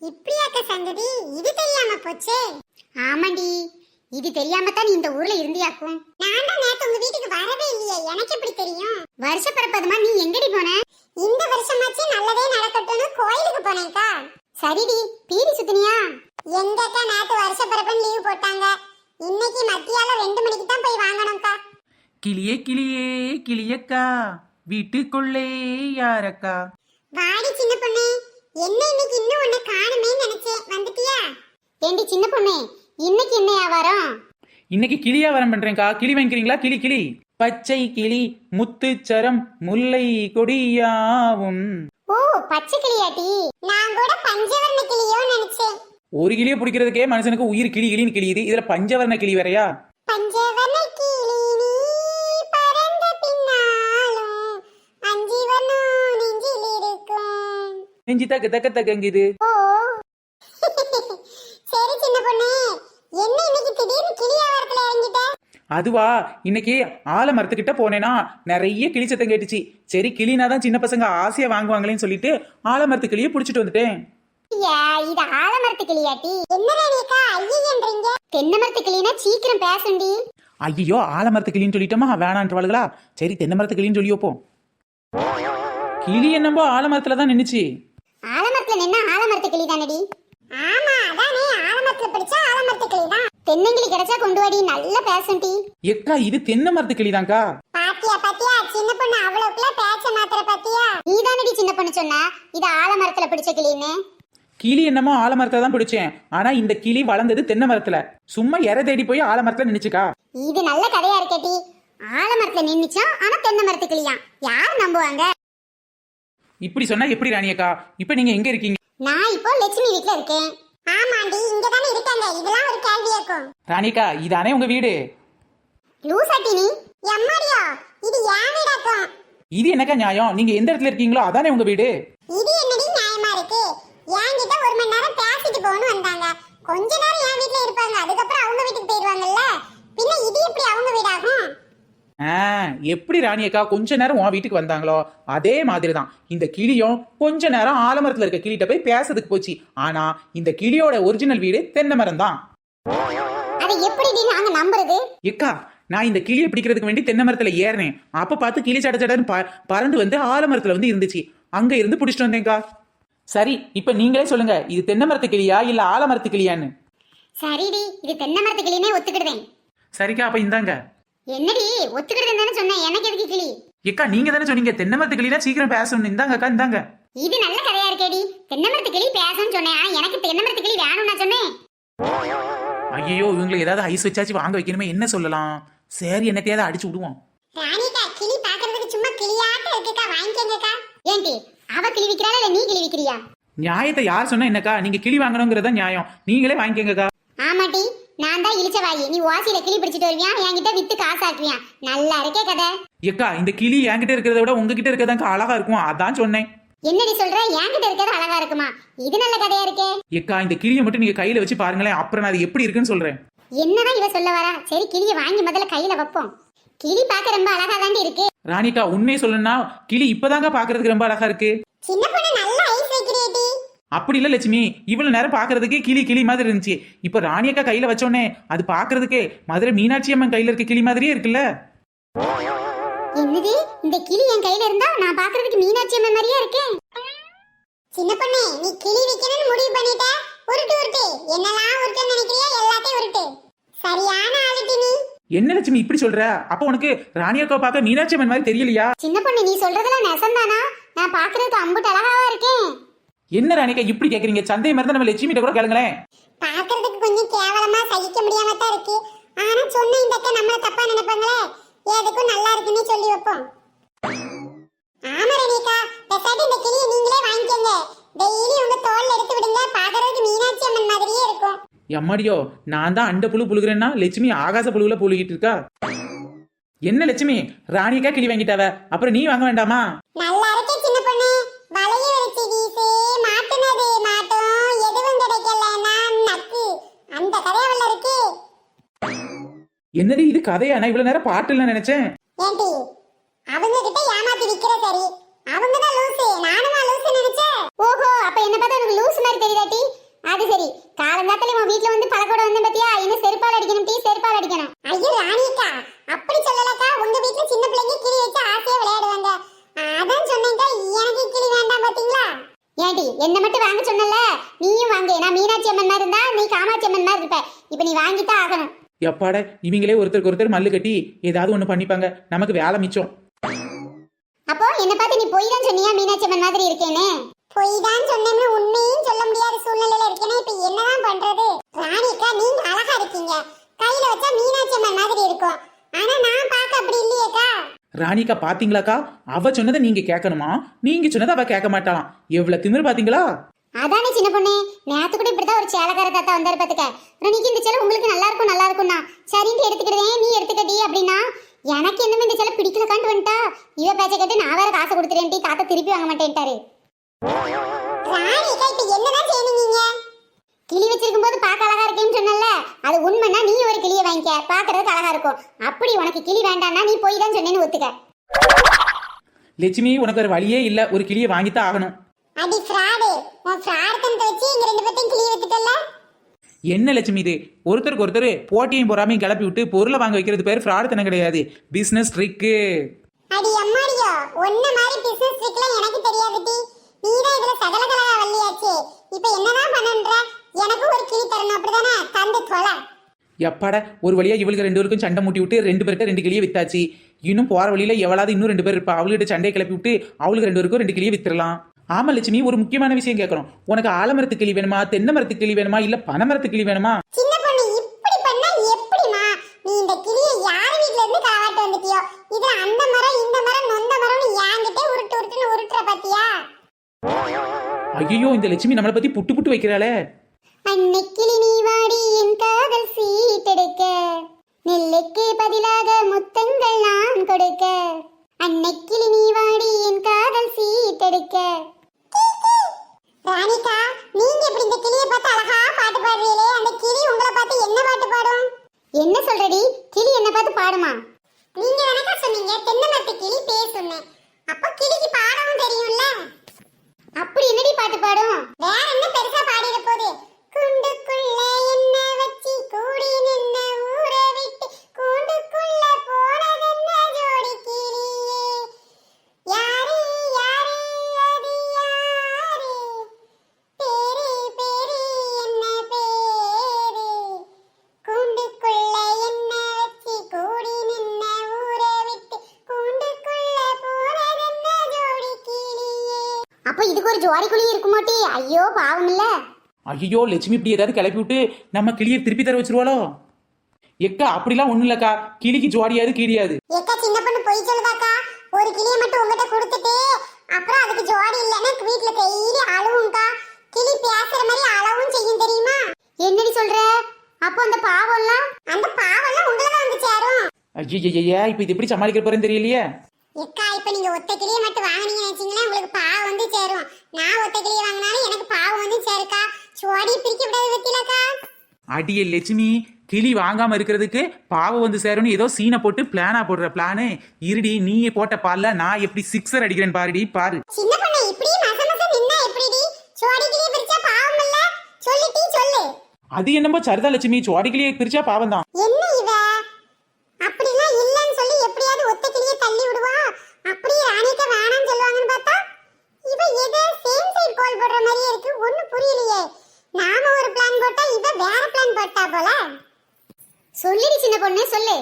இப்படியாக்க சங்கதி? இது தெரியாம போச்சே. ஆமாண்டி, இது தெரியாம தான் நீ இந்த ஊர்ல இருந்தியாக்கும். நான் தான் நேத்து உங்க வீட்டுக்கு வரவே இல்லையே, எனக்கு எப்படி தெரியும்? வருஷ பிறப்பதுமா நீ எங்கடி போன? இந்த வருஷமாச்சு நல்லதே நடக்கட்டும்னு கோயிலுக்கு போனேன்க்கா. சரிடி, பீடி சுத்தினியா? எங்கக்கா நேத்து வருஷ பிறப்புன்னு லீவ் போட்டாங்க. இன்னைக்கு மத்தியால 2 மணிக்கு தான் போய் வாங்கணும்க்கா. கிளியே கிளியே கிளியக்கா வீட்டுக்குள்ளே யாரக்கா? வாடி சின்ன பொண்ணு, என்ன இன்னைக்கு இன்னும் உன்னை காணுமே நினைச்சேன். வந்துட்டியா? ஏண்டி சின்ன பொண்ணு, இன்னைக்கு என்ன வியாபாரம்? இன்னைக்கு கிளி வியாபாரம் பண்றேன்க்கா. கிளி வாங்கிக்கிறீங்களா? கிளி கிளி பச்சை கிளி முத்துச்சரம் முல்லை கொடியாவும். ஓ, பச்சை கிளியாட்டி. நான் கூட பஞ்சவர்ண கிளியோ நினைச்சேன். ஒரு கிளியை பிடிக்கிறதுக்கே மனுஷனுக்கு உயிர் கிளி கிளின்னு கிளியுது, இதுல பஞ்சவர்ண கிளி வேறையா? பஞ்சவர்ண கிளி நீ பறந்த பின்னாலும் அஞ்சி வண்ணம் நெஞ்சில் இருக்கும். நெஞ்சி தக்க தக்க தக்கங்குது. ஓ சரி சின்ன பொண்ணு, என்ன இன்னைக்கு திடீர்னு கிளி வியாபாரத்துல இறங்கிட்ட? அதுவா, இன்னைக்கு ஆலமரத்துக்கிட்ட போனேனா நிறைய கிளி சத்தம் கேட்டுச்சு. சரி, கிளினா தான் சின்ன பசங்க ஆசையா வாங்குவாங்களேன்னு சொல்லிட்டு ஆலமரத்து கிளியை பிடிச்சிட்டு வந்துட்டேன். ஐயா, இது ஆலமரத்து கிளியாட்டி. என்ன ரேணியக்கா ஐயன்றீங்க? தென்னை மரத்து கிளினா சீக்கிரம் பேசுண்டி. ஐயோ, ஆலமரத்து கிளின்னு சொல்லிட்டோமா, வேணான்றவாளுகளா? சரி, தென்னை மரத்து கிளின்னு சொல்லி வைப்போம். கிளி என்னம்போ ஆலமரத்துல தான் நின்னுச்சு. ஆலமரத்துல நின்னா ஆலமரத்து கிளி தானடி? ஆமா, அதானே ஆலமரத்துல பிடிச்சா ஆலமரத்து கிளி தான். தென்னங்கிளி கிடைச்சா கொண்டு வாடி, நல்ல பேசுண்டி. எக்கா, இது தென்னை மரத்து கிளிதான்க்கா. பாத்தியா பாத்தியா, சின்ன பொண்ணு அவ்வளவுக்குள்ள பேச்ச மாத்திர பாத்தியா? நீ தானடி சின்ன பொண்ணு சொன்னா இது ஆலமரத்துல பிடிச்ச கிளின்னு. கிளி என்னமோ ஆலமரத்தை தான் பிடிச்சேன், ஆனா இந்த கிளி வளர்ந்தது தென்னை மரத்துல. சும்மா இற தேடி போய் ஆலமரத்துல நின்னுச்சுக்கா. இது நல்ல கதையா இருக்கேடி. ஆலமரத்துல நின்னுச்சா, ஆனா தென்னை மரத்து கிளியா? யார் நம்புவாங்க? இப்படி சொன்னா எப்படி ராணியக்கா? இப்ப நீங்க எங்க இருக்கீங்க? நான் இப்போ லட்சுமி வீட்ல இருக்கேன். ஆமாண்டி, இங்க தானே இருக்காங்க. இதெல்லாம் ஒரு கேள்வியாக்கும். ராணியக்கா, இதானே உங்க வீடு? லூசாட்டி நீ? எம்மாடியா, இது என் வீடாக்கும். இது என்னக்கா நியாயம்? நீங்க எந்த இடத்துல இருக்கீங்களோ அதானே உங்க வீடு. இது என்னடி நியாயமா இருக்கு? என்கிட்ட 1 மணி நேரம் பேசிட்டு போன்னு வந்தாங்க. கொஞ்ச நேரம் என் வீட்ல இருப்பாங்க, அதுக்கப்புறம் அவங்க வீட்டுக்கு போயிடுவாங்கல்ல. பின்ன இது எப்படி அவங்க வீடாகும்? எப்படி ராணியக்கா கொஞ்ச நேரம் உன் வீட்டுக்கு வந்தாங்களோ அதே மாதிரிதான் இந்த கிளியும் கொஞ்ச நேரம் ஆலமரத்துல இருக்க கிளிட்ட போய் பேசுறதுக்கு போச்சு. ஆனா இந்த கிளியோட ஒரிஜினல் வீடு தென்னை மரம் தான். அதை எப்படி நாங்க நம்புறது? எக்கா, நான் இந்த கிளியை பிடிக்கிறதுக்கு வேண்டி தென்னை மரத்துல ஏறினேன். அப்ப பார்த்து கிளி சட சடன்னு பறந்து வந்து ஆலமரத்துல வந்து இருந்துச்சு. அங்க இருந்து பிடிச்சிட்டு வந்தேன்க்கா. சரி, இப்ப நீங்களே சொல்லுங்க, இது தென்னை மரத்து கிளியா இல்ல ஆலமரத்து கிளியான்னு? சரிடி, இது தென்னை மரத்து கிளினே ஒத்துக்கிடுவேன். சரிக்கா, அப்ப இந்தாங்க. என்னடி ஒத்துக்கிடுவேன் தானே சொன்னேன், எனக்கு எதுக்கு கிளி? எக்கா, நீங்க தானே சொன்னீங்க தென்னை மரத்து கிளினா சீக்கிரம் பேசணும். இந்தாங்க அக்கா, இந்தாங்க. இது நல்ல கதையா இருக்கேடி. தென்னை மரத்து கிளி பேசணும்னு சொன்னேன், எனக்கு தென்னை மரத்து கிளி வேணும்னு நான் சொன்னேன். ஐயோ, இவங்களுக்கு ஏதாவது ஐஸ் வச்சாச்சு வாங்க வைக்கணுமே, என்ன சொல்லலாம்? சரி, என்னத்தையாவது அடிச்சு விடுவோம். ராணிகா, கிளி பாக்குறதுக்கு சும்மா கிளியாட்ட இருக்குக்கா, வாங்கிக்கங்கக்கா. ஏண்டி, அவ கிளி விக்கிறாளா இல்ல நீ கிளி விக்கிறியா? நியாயத்தை யார் சொன்னா என்னக்கா? நீங்க கிளி வாங்கணுங்கிறதா நியாயம். நீங்களே வாங்கிக்கங்கக்கா. ஆமாட்டி, நான் தான் இழிச்ச வாயி. நீ வாசியில கிளி பிடிச்சிட்டு வருவியா, என்கிட்ட வித்து காசாக்குவியா? நல்லா இருக்கே கதை. எக்கா, இந்த கிளி என்கிட்ட இருக்கிறத விட உங்ககிட்ட இருக்கிறதாங்க அழகா இருக்கும், அதான் சொன்னேன். என்னடி சொல்ற? என்கிட்ட இருக்கிறது அழகா இருக்குமா? இது நல்ல கதையா இருக்கே. எக்கா, இந்த கிளியை மட்டும் நீங்க கையில வச்சு பாருங்களேன், அப்புறம் நான் அது எப்படி இருக்குன்னு சொல்றேன். என்னதான் இவ சொல்ல வரா? சரி, கிளியை வாங்கி முதல்ல கையில வைப்போம். கிளி பார்க்க ரொம்ப அழகா தாண்டி இருக்கு. ராணிக்கா, உண்மையை சொல்லணும்னா கிளி இப்பதாங்க பாக்குறதுக்கு ரொம்ப அழகா இருக்கு. சின்ன பொண்ணு நல்லா ஐஸ் வைக்கிறேடி. அப்படி இல்ல லட்சுமி, இவ்வளவு நேரம் பாக்குறதுக்கே கிளி கிளி மாதிரி இருந்துச்சு. இப்ப ராணியக்கா கையில வச்சோடனே அது பாக்குறதுக்கே மதுரை மீனாட்சி அம்மன் கையில இருக்க கிளி மாதிரியே இருக்குல்ல. என்னது, இந்த கிளி என் கையில இருந்தா நான் பாக்குறதுக்கு மீனாட்சி அம்மன் மாதிரியே இருக்கேன். சின்ன பொண்ணு, நீ கிளி விக்கணும்னு முடிவு பண்ணிட்ட. உருட்டு உருட்டு, என்னெல்லாம் உருட்டு நினைக்கிறியா எல்லாத்தையும் உருட்டு. சரியான ஆளுட்டி நீ. என்ன லட்சுமி இப்படி சொல்ற? அப்ப உனக்கு ராணியக்கா பார்க்க மீனாட்சி அம்மன் மாதிரி தெரியலையா? சின்ன பொண்ணு, நீ சொல்றதெல்லாம் நெசந்தானா? நான் பாக்குறதுக்கு அம்புட்டு அழகாவா இருக்கேன். என்ன ராணிக்கா இப்படி கேக்குறீங்க? சந்தை மாதிரி தான் நம்ம லட்சுமி கிட்ட கூட கேளுங்களேன். பாக்குறதுக்கு கொஞ்சம் கேவலமா சகிக்க முடியாம தான் இருக்கு. ஆனா சொன்ன இந்த அக்கா நம்மள தப்பா நினைப்பாங்களே, எதுக்கும் நல்லா இருக்குன்னு சொல்லி வைப்போம். ஆமா ரணிகா, பெசாட்டி இந்த கிளியை நீங்களே வாங்கிக்கங்க. டெய்லி உங்க தோல்ல எடுத்து விடுங்க, பாக்குறதுக்கு மீனாட்சி அம்மன் மாதிரியே இருக்கும். எம்மாடியோ, நான் தான் அண்ட புழு புழுகிறேன்னா லட்சுமி ஆகாச புழுவுல புழுகிட்டு இருக்கா. என்ன லட்சுமி, ராணியக்கா கிளி வாங்கிட்டாவ, அப்புறம் நீ வாங்க வேண்டாமா? நல்லா இருக்கே சின்ன பொண்ணு. வளைய வச்சு வீசே மாட்டுனது மாட்டோம், எதுவும் கிடைக்கலன்னா நக்கு. அந்த கதையாவல்ல இருக்கு. என்னது இது கதையா? நான் இவ்வளவு நேரம் பாட்டு இல்ல நினைச்சேன். ஏண்டி, அவங்க கிட்ட ஏமாத்தி விக்கிற சரி, அவங்க தான் லூசு, நானுமா லூசு நினைச்சேன். ஓஹோ, அப்ப என்ன பார்த்தா எனக்கு லூசு மாதிரி தெரியுதாட்டி? காலங்காத்தால உன் வீட்ல வந்து பழக்கோட வந்தேன் பாத்தியா, என்ன செருப்பால் அடிக்கணும் டீ, செருப்பால் அடிக்கணும். ஐயோ ராணிக்கா, அப்படி சொல்லலக்கா. உங்க வீட்ல சின்ன பிள்ளைங்க கிளி வச்சு ஆசையா விளையாடுவாங்க, அதான் சொன்னேன்க்கா. எனக்கு கிளி வேண்டாம் பாத்தீங்களா. ஏடி என்ன மட்டும் வாங்க சொன்னல, நீயும் வாங்க. நான் மீனாட்சி அம்மன் மாதிரி இருந்தா நீ காமாட்சி அம்மன் மாதிரி இருப்ப. இப்ப நீ வாங்கித்தான் ஆகணும். எப்பாட இவங்களே ஒருத்தருக்கு ஒருத்தர் மல்லு கட்டி ஏதாவது ஒண்ணு பண்ணிப்பாங்க, நமக்கு வேலை மிச்சம். அப்போ என்ன பார்த்து நீ போய் தான் சொன்னியா மீனாட்சி அம்மன் மாதிரி இருக்கேன்னு? போய் தான் சொன்னேன்னு உண்மையும் சொல்ல முடியாத சூழ்நிலையில இருக்கேனே. இப்ப என்னதான் பண்றது? ராணிக்கா நீங்க அழகா இருக்கீங்க, கையில வச்சா மீனாட்சி அம்மன் மாதிரி இருக்கும். ஆனா நான் பார்க்க அப்படி இல்லையேக்கா. ராணிக்கா பாத்தீங்களாக்கா, அவ சொன்னதை நீங்க கேட்கணுமா, நீங்க சொன்னதை அவ கேட்க மாட்டாளாம். எவ்வளவு திமிரு பாத்தீங்களா? அதானே சின்ன பொண்ணு, நேத்து கூட இப்படிதான் ஒரு சேலக்கார தாத்தா வந்தாரு பாத்துக்க. ராணிக்கு இந்த சேலை உங்களுக்கு நல்லா இருக்கும்னா சரின்ட்டு எடுத்துக்கிடுவேன், நீ எடுத்துக்கடி அப்படின்னா. எனக்கு என்னமே இந்த சேலை பிடிக்கலக்கான்ட்டு வந்துட்டா. இவ பேச்ச கேட்டு நான் வேற காசு கொடுத்துட்டேன்டி, தாத்தா திருப்பி வாங்க மாட்டேன்ட்டாரு. ராணிக்கா இப்ப என்னதான் செய்யணுங்க? கிளி வச்சிருக்கும் போது பார்க்க அழகா இருக்கேன்னு சொன்னல, அது உண்மைன்னா நீ ஒரு கிளியை வாங்கிக்க, பாக்குறதுக்கு அழகா இருக்கும். அப்படி உனக்கு கிளி வேண்டாம்னா நீ போய் தான் சொன்னேன்னு ஒத்துக்க. லட்சுமி, உனக்கு ஒரு வழியே இல்ல, ஒரு கிளியை வாங்கித்தான் ஆகணும். அடி ஃப்ராடு, உன் ஃப்ராடுத்தனத்தை வச்சு இங்க ரெண்டு பேத்தையும் கிளி வித்துட்டல. என்ன லட்சுமி இது, ஒருத்தருக்கு ஒருத்தர் போட்டியும் பொறாமையும் கிளப்பி விட்டு பொருளை வாங்க வைக்கிறது பேர் ஃப்ராடுத்தனம் கிடையாது, பிசினஸ் ட்ரிக்கு. அடி அம்மாடியோ, ஒன்ன மாதிரி பிசினஸ் ட்ரிக்லாம் எனக்கு தெரியாதுடி. நீதான் இதுல சகலகலா வள்ளியாச்சே. இப்போ என்னதான் பண்ணன்ற? எனக்கு ஒரு கிளி தரணும் அப்படிதானே? தந்து தொலை. எப்பாட ஒரு வழியா இவளுக்கு ரெண்டு பேருக்கும் சண்டை மூட்டி விட்டு ரெண்டு பேர்கிட்ட ரெண்டு கிளியை வித்தாச்சு. இன்னும் போற வழியில எவ்வளவு இன்னும் ரெண்டு பேர் இருப்பா, அவள்கிட்ட சண்டையை கிளப்பி விட்டு அவளுக்கு ரெண்டு பேருக்கும் ரெண்டு கிளியை வித்துடலாம். ஆமா லட்சுமி, ஒரு முக்கியமான விஷயம் கேட்கணும். உனக்கு ஆலமரத்து கிளி வேணுமா, தென்னை மரத்து கிளி வேணுமா, இல்ல பனைமரத்து கிளி வேணுமா? சின்ன பொண்ணு இப்படி பண்ணா எப்படிமா? நீ இந்த கிளியை யார் வீட்ல இருந்து காவாட்டு வந்துட்டியோ, இது அந்த மரம் இந்த மரம் நொந்த மரம்னு யாங்கிட்டே உருட்டுன்னு உருட்டுற பாத்தியா? ஐயோ, இந்த லட்சுமி நம்மளை பத்தி புட்டு புட்டு வைக்கிறாளே. அன்னைக்கிளி நீ வாடி என் காதல் சீட்டெடுக்க, நெல்லுக்கு பதிலாக முத்தங்கள் நான் கொடுக்க. அன்னைக்கிளி நீ வாடி என் காதல் சீட்டெடுக்க. ராணிகா, நீங்க இப்படி இந்த கிளியை பார்த்து அழகா பாட்டு பாடுறீங்களே, அந்த கிளி உங்களை பார்த்து என்ன பாட்டு பாடும்? என்ன சொல்றடி? கிளி என்ன பார்த்து பாடுமா? நீங்க எனக்கா சொன்னீங்க தென்னை மரத்து கிளி பேசுன்னு, அப்ப கிளிக்கு பாடவும் தெரியும்ல. அப்படி என்னடி பாட்டு பாடும்? வேற என்ன பெருசா பாடிட போகுது? குண்டுக்குள்ள என்ன வச்சி கூடி நின்ன ஊரை விட்டு கூண்டுக்குள்ள போனதென்ன ஜோடி கிளியே, யாரு யாரு அது யாரு, பேரு பேரு என்ன பேரு, கூண்டுக்குள்ள என்ன வச்சி கூடி நின்ன ஊரை விட்டு கூண்டுக்குள்ள போனதென்ன ஜோடி கிளியே. அப்ப இதுக்கு ஒரு ஜோடி கிளி இருக்குமாட்டி? ஐயோ பாவம் இல்ல. ஐயோ லட்சுமி, இப்படி ஏதாவது கிளப்பி விட்டு நம்ம கிளியை திருப்பி தர வச்சிருவாளோ? எக்கா அப்படிலாம் ஒண்ணும் இல்லக்கா, கிளிக்கு ஜோடியாது கீடியாது. ஏக்கா சின்ன பொண்ணு போய் சொல்லுதாக்கா. ஒரு கிளியை மட்டும் உங்ககிட்ட கொடுத்துட்டு அப்புறம் அதுக்கு ஜோடி இல்லைன்னா வீட்டுல டெய்லி அழுவும்க்கா. கிளி பேசுற மாதிரி அழவும் செய்யும் தெரியுமா? என்னடி சொல்ற? அப்போ அந்த பாவம்லாம் உங்களை தான் வந்து சேரும். ஐயா, இப்ப இது எப்படி சமாளிக்க போறேன்னு தெரியலையே. ஏக்கா இப்ப நீங்க ஒத்த கிளியை மட்டும் வாங்கினீங்கன்னு வச்சீங்களா, உங்களுக்கு பாவம் வந்து சேரும். நான் ஒத்த கிளியை வாங்கினாலும் எனக்கு பாவம் வந்து சேருக்கா. ஜோடி பிரிக்க விடாது வச்சிலக்கா. அடியே லட்சுமி, கிளி வாங்காம இருக்கிறதுக்கு பாவம் வந்து சேரும்னு ஏதோ சீனை போட்டு பிளானா போடுற பிளானு. இருடி, நீ போட்ட பால்ல நான் எப்படி சிக்ஸர் அடிக்கிறேன் பாருடி, பாரு. சின்ன பொண்ணு இப்படி மசமச நின்னா எப்படிடி? ஜோடி கிளியை பிரிச்சா பாவம் இல்ல? சொல்லிட்டி சொல்லு. அது என்னமோ சரிதா லட்சுமி, ஜோடி கிளியை பிரிச்சா பாவம் தான். என்ன இவ அப்படிலாம் இல்லன்னு சொல்லி எப்படியாவது ஒத்த கிளியை தள்ளி விடுவா. அப்படியே ராணிட்ட வேணாம்னு சொல்லுவாங்கன்னு பார்த்தா இவ ஏதோ சேம் சைடு கோல் போடுற மாதிரியே இருக்கு. ஒண்ணும் புரியலையே. நாம ஒரு பிளான் போட்டா இவ வேற பிளான் போட்டா போல. சொல்லிடு சின்ன பொண்ணு சொல்லு.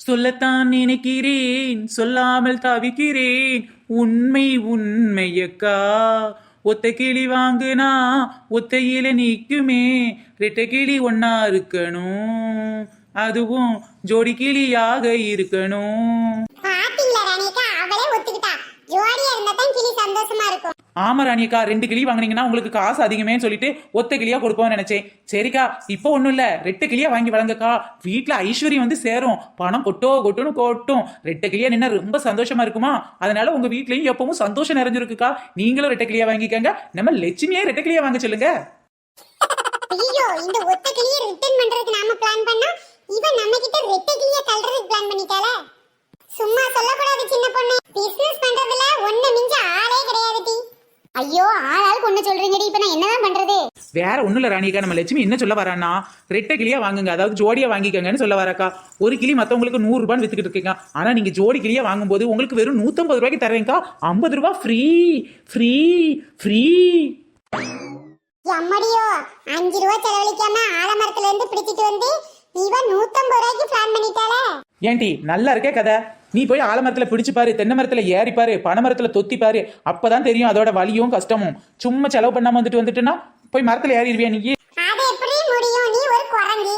சொல்லத்தான் நினைக்கிறேன், சொல்லாமல் தவிக்கிறேன், உண்மை உண்மையக்கா. ஒத்த கிளி வாங்குனா ஒத்தையில நிக்குமே, ரெட்டை கிளி ஒன்னா இருக்கணும், அதுவும் ஜோடி கிளியாக இருக்கணும். பாத்தீங்களா ராணிக்கா, அவளே ஒத்துக்கிட்டா. ஜோடியா இருந்தா தான் கிளி சந்தோஷமா இருக்கும். ஆமா ராணியக்கா, ரெண்டு கிளி வாங்கினீங்கன்னா உங்களுக்கு காசு அதிகமே சொல்லிட்டு ஒத்த கிளியா கொடுப்போம்னு நினைச்சேன். சரிக்கா, இப்போ ஒண்ணும் இல்ல, ரெட்டை கிளியா வாங்கி வழங்கக்கா. வீட்டுல ஐஸ்வர்யம் வந்து சேரும், பணம் கொட்டுன்னு கொட்டும். ரெட்டை கிளியா நின்னா ரொம்ப சந்தோஷமா இருக்குமா, அதனால உங்க வீட்லயும் எப்பவும் சந்தோஷம் நிறைஞ்சிருக்குக்கா. நீங்களும் ரெட்டை கிளியா வாங்கிக்கங்க. நம்ம லட்சுமியே ரெட்டை கிளியா வாங்க சொல்லுங்க. ஐயோ, இந்த ஒத்த கிளியை ரிட்டர்ன் பண்றதுக்கு நாம பிளான் பண்ணா இவன் நம்ம கிட்ட ரெட்டை கிளியை தள்ளுறதுக்கு பிளான் பண்ணிட்டாளே. சும்மா சொல்லக்கூடாது சின்ன பொண்ணு, பிசினஸ் பண்றதுல ஒண்ணு மிஞ்ச ஆளே கிடையாது டி. ஐயோ, ஆளாளுக்கு ஒண்ணு சொல்றீங்கடி, இப்ப நான் என்னதான் பண்றது? வேற ஒண்ணும் இல்ல ராணிக்கா, நம்ம லட்சுமி என்ன சொல்ல வரான்னா, ரெட்டை கிளியா வாங்குங்க, அதாவது ஜோடியா வாங்கிக்கங்கன்னு சொல்ல வராக்கா. ஒரு கிளி மத்தவங்களுக்கு 100 ரூபான்னு வித்துக்கிட்டு இருக்கீங்க, ஆனா நீங்க ஜோடி கிளியா வாங்கும்போது உங்களுக்கு வெறும் 150 ரூபாய்க்கு தரேங்கா. 50 ரூபாய் ஃப்ரீ ஃப்ரீ ஃப்ரீ. எம்மடியோ 5 ரூபா செலவழிக்காம ஆலமரத்துல இருந்து பிடிச்சிட்டு வந்து இவன் 150 ரூபாய்க்கு பிளான் பண்ணிட்டாளே. ஏன்டி நல்லா இருக்கே கதை. நீ போய் ஆலமரத்துல பிடிச்சு பாரு, தென்னை மரத்துல ஏறி பாரு, பனை மரத்துல தொத்தி பாரு, அப்பதான் தெரியும் அதோட வலியும் கஷ்டமும். சும்மா செலவு பண்ணாம வந்துட்டுன்னா போய் மரத்துல ஏறிடுவியா நீ? அது எப்படி முடியும்? நீ ஒரு குரங்கு,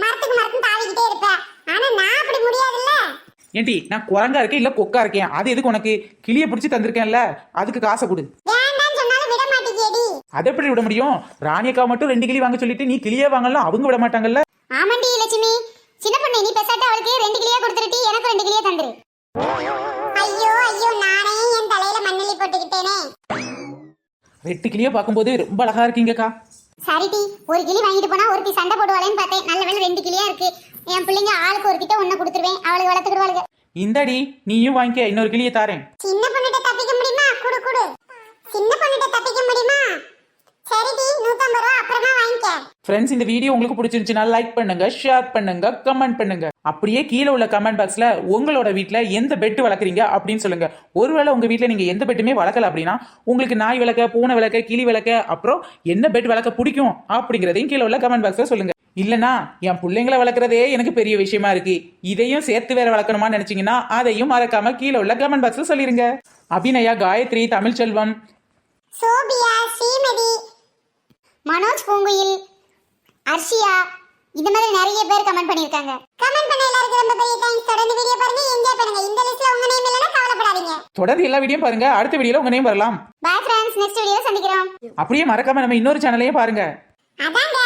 மரத்துக்கு மரத்துக்கு தாவிக்கிட்டே இருப்ப. ஆனா நான் அப்படி முடியாதுல்ல. ஏன்டி நான் குரங்கா இருக்கேன் இல்ல கொக்கா இருக்கேன், அது எதுக்கு உனக்கு? கிளியை பிடிச்சி தந்திருக்கேன்ல, அதுக்கு காசை கொடு. வேண்டாம்னு சொன்னாலும் விட மாட்டேங்கியேடி. அதை எப்படி விட முடியும்? ராணியக்கா மட்டும் 2 கிளி வாங்க சொல்லிட்டு நீ கிளியே வாங்கலாம், அவங்க விட மாட்டாங்கல்ல. ஆமாண்டி லட்சுமி, சின்ன பொண்ணு நீ பேசாட்ட அவளுக்கு 2 கிளியா கொடுத்துருட்டி, எனக்கு 2 கிளியா தந்துரு. ஐயோ ஐயோ, நானே என் தலையில மண்ணெல்லி போட்டுக்கிட்டேனே. 2 கிளியை பார்க்கும்போது ரொம்ப அழகா இருக்கீங்கக்கா. சரிடி, ஒரு கிளி வாங்கிட்டு போனா ஒருத்தி சண்டை போடுவாளேன்னு பார்த்தேன். நல்ல வேளை 2 கிளியா இருக்கு. என் பிள்ளைங்க ஆளுக்கு ஒரு கிட்ட ஒண்ணு கொடுத்துருவேன், அவளுக்கு வளர்த்துக்கிடுவாளுங்க. இந்தாடி நீயும் வாங்கிக்க, இன்னொரு கிளியை தாரேன். சின்ன பொண்ணுகிட்ட தப்பிக்க முடியுமா? குடு குடு. சின்ன பொண்ணுகிட்ட தப்பிக்க முடியுமா? சரிடி, 150 ரூபா அப்புறமா வாங்கிக்க. ஃப்ரெண்ட்ஸ், இந்த வீடியோ உங்களுக்கு பிடிச்சிருந்துச்சுன்னா லைக் பண்ணுங்க, ஷேர் பண்ணுங்க, கமெண்ட் பண்ணுங்க. அப்படியே கீழே உள்ள கமெண்ட் பாக்ஸ்ல உங்களோட வீட்ல எந்த பெட் வளர்க்குறீங்க அப்படின்னு சொல்லுங்க. ஒருவேளை உங்க வீட்ல நீங்க எந்த பெட்டுமே வளர்க்கல அப்படின்னா உங்களுக்கு நாய் வளர்க்க, பூனை வளர்க்க, கிளி வளர்க்க, அப்புறம் என்ன பெட் வளர்க்க பிடிக்கும் அப்படிங்கிறதையும் கீழே உள்ள கமெண்ட் பாக்ஸ்ல சொல்லுங்க. இல்லனா என் பிள்ளைங்களை வளர்க்குறதே எனக்கு பெரிய விஷயமா இருக்கு, இதையும் சேர்த்து வேற வளர்க்கணுமான்னு நினைச்சீங்கன்னா அதையும் மறக்காம கீழே உள்ள கமெண்ட் பாக்ஸ்ல சொல்லிருங்க. அபிநயா, காயத்ரி, தமிழ்ச்செல்வம், சோபியா, ஸ்ரீமதி, மனோஜ், பூங்குயில், அர்ஷியா, இந்த மாதிரி நிறைய பேர் கமெண்ட் பண்ணிருக்காங்க. கமெண்ட் பண்ண எல்லாருக்கும் ரொம்ப பெரிய தேங்க்ஸ். தொடர்ந்து வீடியோ பாருங்க, என்ஜாய் பண்ணுங்க. இந்த லிஸ்ட்ல உங்க நேம் இல்லனா கவலைப்படாதீங்க. தொடர்ந்து எல்லா வீடியோவும் பாருங்க, அடுத்த வீடியோல உங்க நேம் வரலாம். பை ஃப்ரெண்ட்ஸ், நெக்ஸ்ட் வீடியோல சந்திக்கிறோம். அப்படியே மறக்காம நம்ம இன்னொரு சேனலையும் பாருங்க. அதாங்க